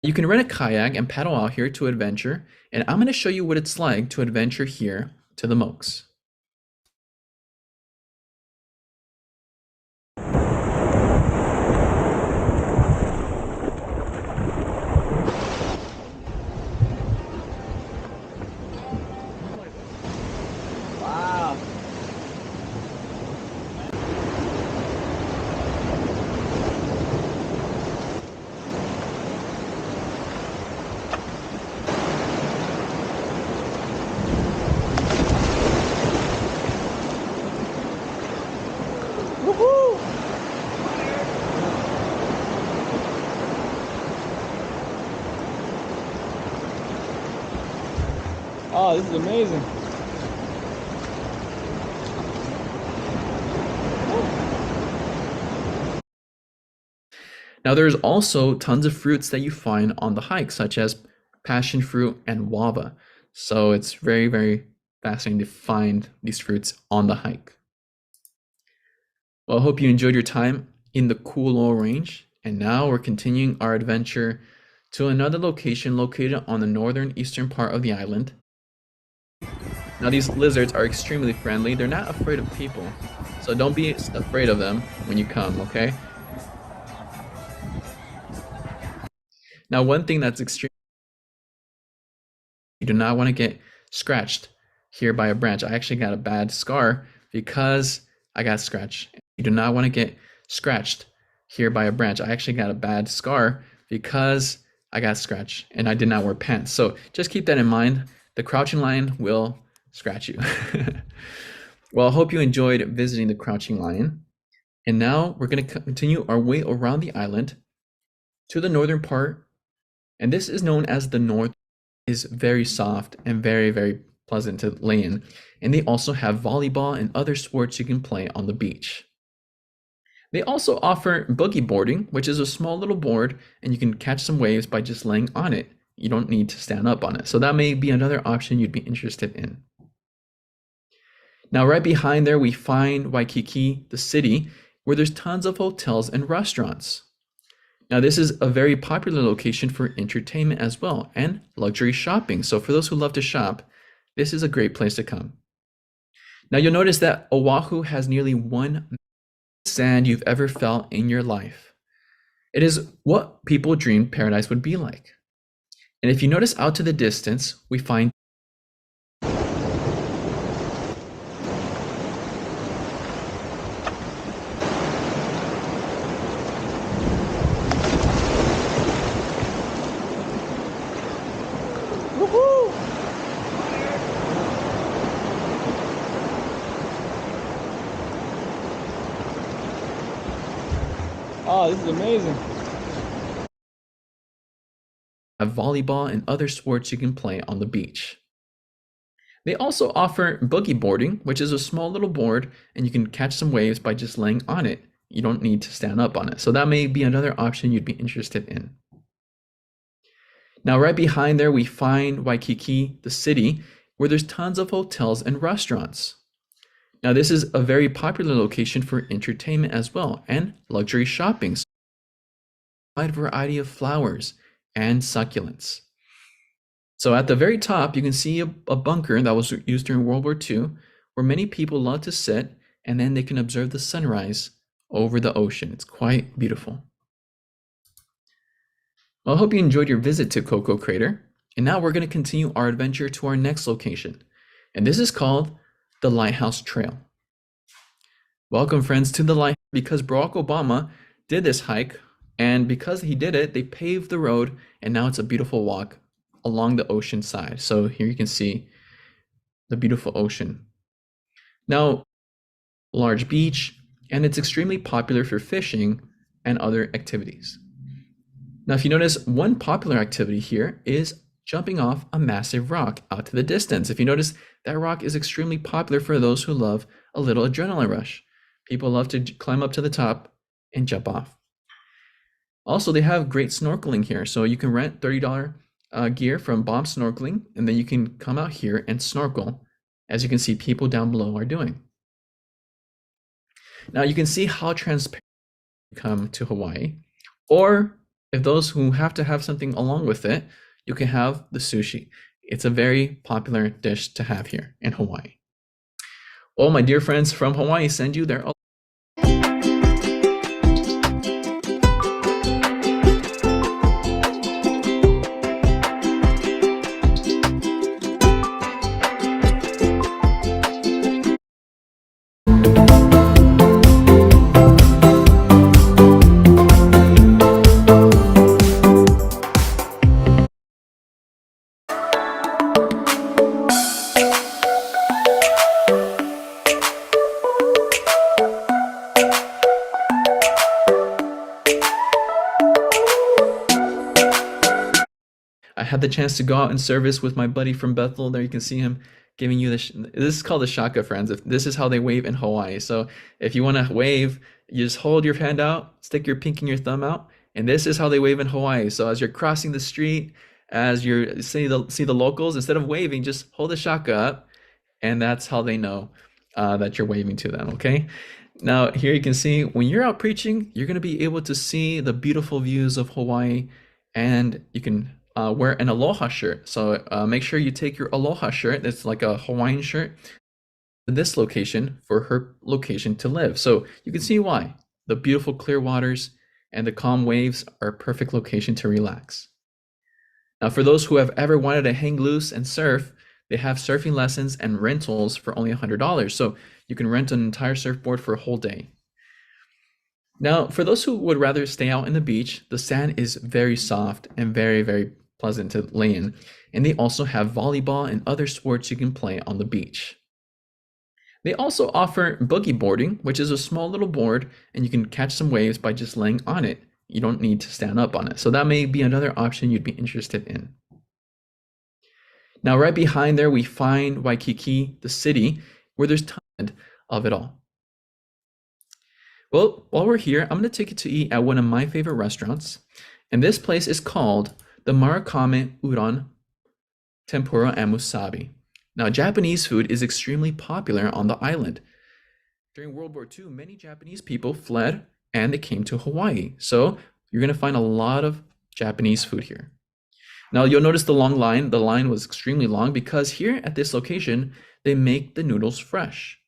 You can rent a kayak and paddle out here to adventure, and I'm going to show you what it's like to adventure here to the Mokes. Wow. Woohoo! Oh, this is amazing. Now, there's also tons of fruits that you find on the hike, such as passion fruit and guava. So it's very, very fascinating to find these fruits on the hike. Well, I hope you enjoyed your time in the Kulor Range. And now we're continuing our adventure to another location located on the northern eastern part of the island. Now, these lizards are extremely friendly. They're not afraid of people. So don't be afraid of them when you come, okay? Now, one thing that's extreme, you do not want to get scratched here by a branch. I actually got a bad scar because I got scratched. You do not want to get scratched here by a branch. I actually got a bad scar because I got scratched and I did not wear pants. So just keep that in mind. The crouching lion will scratch you. Well, I hope you enjoyed visiting the crouching lion. And now we're going to continue our way around the island to the northern part. And this is known as the North. Is very soft and very, very pleasant to lay in. And they also have volleyball and other sports you can play on the beach. They also offer boogie boarding, which is a small little board and you can catch some waves by just laying on it. You don't need to stand up on it. So that may be another option you'd be interested in. Now, right behind there, we find Waikiki, the city, where there's tons of hotels and restaurants. Now, this is a very popular location for entertainment as well and luxury shopping. So for those who love to shop, this is a great place to come. Now, you'll notice that Oahu has nearly one sand you've ever felt in your life. It is what people dreamed paradise would be like. And if you notice out to the distance, we find Woohoo! Oh, this is amazing. volleyball and other sports you can play on the beach. They also offer boogie boarding, which is a small little board and you can catch some waves by just laying on it. You don't need to stand up on it. So that may be another option you'd be interested in. Now, right behind there, we find Waikiki, the city, where there's tons of hotels and restaurants. Now, this is a very popular location for entertainment as well and luxury shopping. So a wide variety of flowers and succulents. So at the very top, you can see a bunker that was used during World War II, where many people love to sit and then they can observe the sunrise over the ocean. It's quite beautiful. Well, I hope you enjoyed your visit to Coco Crater. And now we're going to continue our adventure to our next location. And this is called the Lighthouse Trail. Welcome, friends, to the Lighthouse. Because Barack Obama did this hike, and because he did it, they paved the road, and now it's a beautiful walk along the ocean side. So here you can see the beautiful ocean. Now, large beach, and it's extremely popular for fishing and other activities. Now, if you notice, one popular activity here is jumping off a massive rock out to the distance. If you notice, that rock is extremely popular for those who love a little adrenaline rush. People love to climb up to the top and jump off. Also, they have great snorkeling here. So you can rent $30 gear from Bob Snorkeling, and then you can come out here and snorkel, as you can see people down below are doing. Now, you can see how transparent you come to Hawaii, or if those who have to have something along with it, you can have the sushi. It's a very popular dish to have here in Hawaii. Well, my dear friends from Hawaii send you their I had the chance to go out in service with my buddy from Bethel. There you can see him giving you this. This is called the shaka, friends. This is how they wave in Hawaii. So if you want to wave, you just hold your hand out, stick your pinky and your thumb out, and this is how they wave in Hawaii. So as you're crossing the street, as you see the locals, instead of waving, just hold the shaka up, and that's how they know that you're waving to them. Okay. Now here you can see when you're out preaching, you're going to be able to see the beautiful views of Hawaii, and you can wear an aloha shirt. So make sure you take your aloha shirt, that's like a Hawaiian shirt, to this location for her location to live. So you can see why. The beautiful clear waters and the calm waves are a perfect location to relax. Now, for those who have ever wanted to hang loose and surf, they have surfing lessons and rentals for only $100. So you can rent an entire surfboard for a whole day. Now, for those who would rather stay out in the beach, the sand is very soft and very, very pleasant to lay in. And they also have volleyball and other sports you can play on the beach. They also offer boogie boarding, which is a small little board, and you can catch some waves by just laying on it. You don't need to stand up on it. So that may be another option you'd be interested in. Now, right behind there, we find Waikiki, the city, where there's tons of it all. Well, while we're here, I'm going to take you to eat at one of my favorite restaurants. And this place is called the Marukame Udon Tempura and Musabi. Now, Japanese food is extremely popular on the island. During World War II, many Japanese people fled and they came to Hawaii. So you're going to find a lot of Japanese food here. Now, you'll notice the long line. The line was extremely long because here at this location, they make the noodles fresh.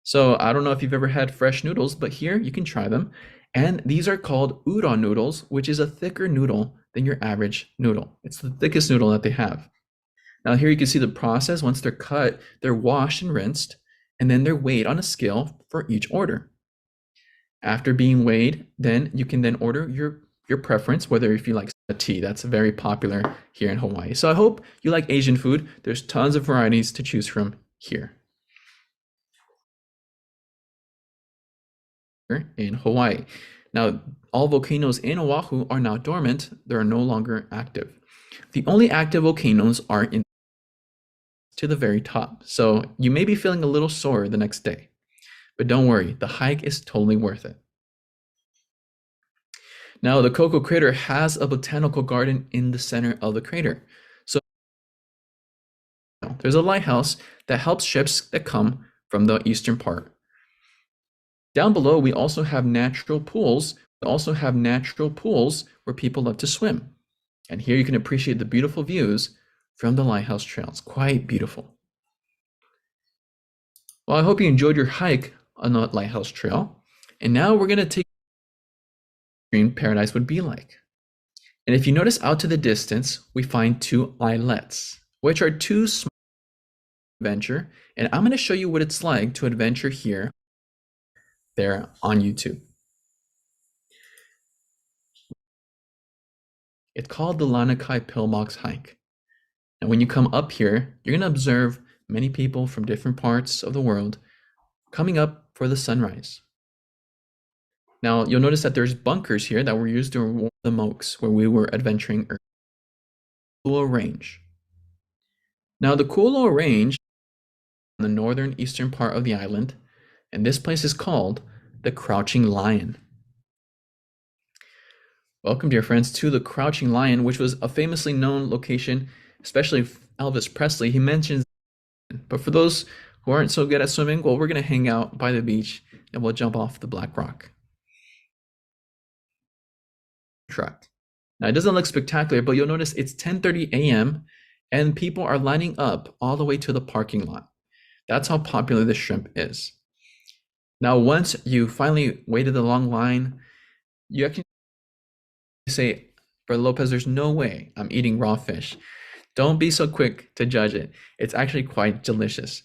So I don't know if you've ever had fresh noodles, but here you can try them. And these are called udon noodles, which is a thicker noodle than your average noodle. It's the thickest noodle that they have. Now here you can see the process. Once they're cut, they're washed and rinsed, and then they're weighed on a scale for each order. After being weighed, then you can then order your preference, whether if you like a tea. That's very popular here in Hawaii. So I hope you like Asian food. There's tons of varieties to choose from here in Hawaii. Now, all volcanoes in Oahu are now dormant. They are no longer active. The only active volcanoes are in to the very top. So you may be feeling a little sore the next day, but don't worry, the hike is totally worth it. Now, the Koko Crater has a botanical garden in the center of the crater. So there's a lighthouse that helps ships that come from the eastern part. Down below, we also have natural pools. We also have natural pools where people love to swim. And here you can appreciate the beautiful views from the Lighthouse Trail. It's quite beautiful. Well, I hope you enjoyed your hike on the Lighthouse Trail. And now we're going to take Green Paradise would be like. And if you notice out to the distance, we find two islets, which are two small adventure. And I'm going to show you what it's like to adventure here, there on YouTube. It's called the Lanikai Pillbox Hike. And when you come up here, you're going to observe many people from different parts of the world coming up for the sunrise. Now, you'll notice that there's bunkers here that were used during the Moaks, where we were adventuring Kualoa Range. Now, the Kualoa Range on the northern eastern part of the island, and this place is called the Crouching Lion. Welcome, dear friends, to the Crouching Lion, which was a famously known location, especially Elvis Presley. He mentions, but for those who aren't so good at swimming, well, we're going to hang out by the beach and we'll jump off the Black Rock. Truck. Now, it doesn't look spectacular, but you'll notice it's 10:30 a.m. and people are lining up all the way to the parking lot. That's how popular this shrimp is. Now, once you finally waited the long line, you actually say, Brother Lopez, there's no way I'm eating raw fish. Don't be so quick to judge it. It's actually quite delicious.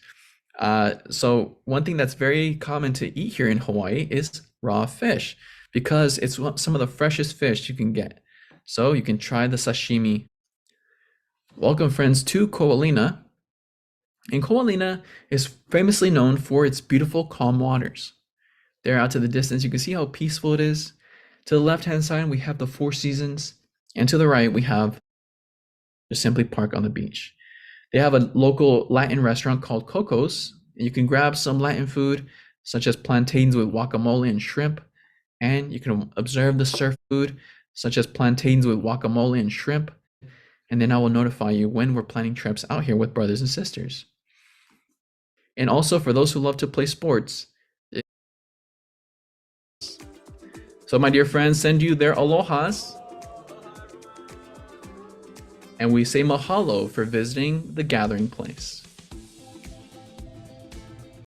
So one thing that's very common to eat here in Hawaii is raw fish because it's some of the freshest fish you can get. So you can try the sashimi. Welcome, friends, to Ko'olina. And Ko'olina is famously known for its beautiful calm waters. There out to the distance, you can see how peaceful it is. To the left-hand side, we have the Four Seasons. And to the right, we have just simply park on the beach. They have a local Latin restaurant called Coco's. And you can grab some Latin food, such as plantains with guacamole and shrimp. And you can observe the surf food, such as plantains with guacamole and shrimp. And then I will notify you when we're planning trips out here with brothers and sisters. And also for those who love to play sports. So my dear friends, send you their alohas. And we say mahalo for visiting the gathering place.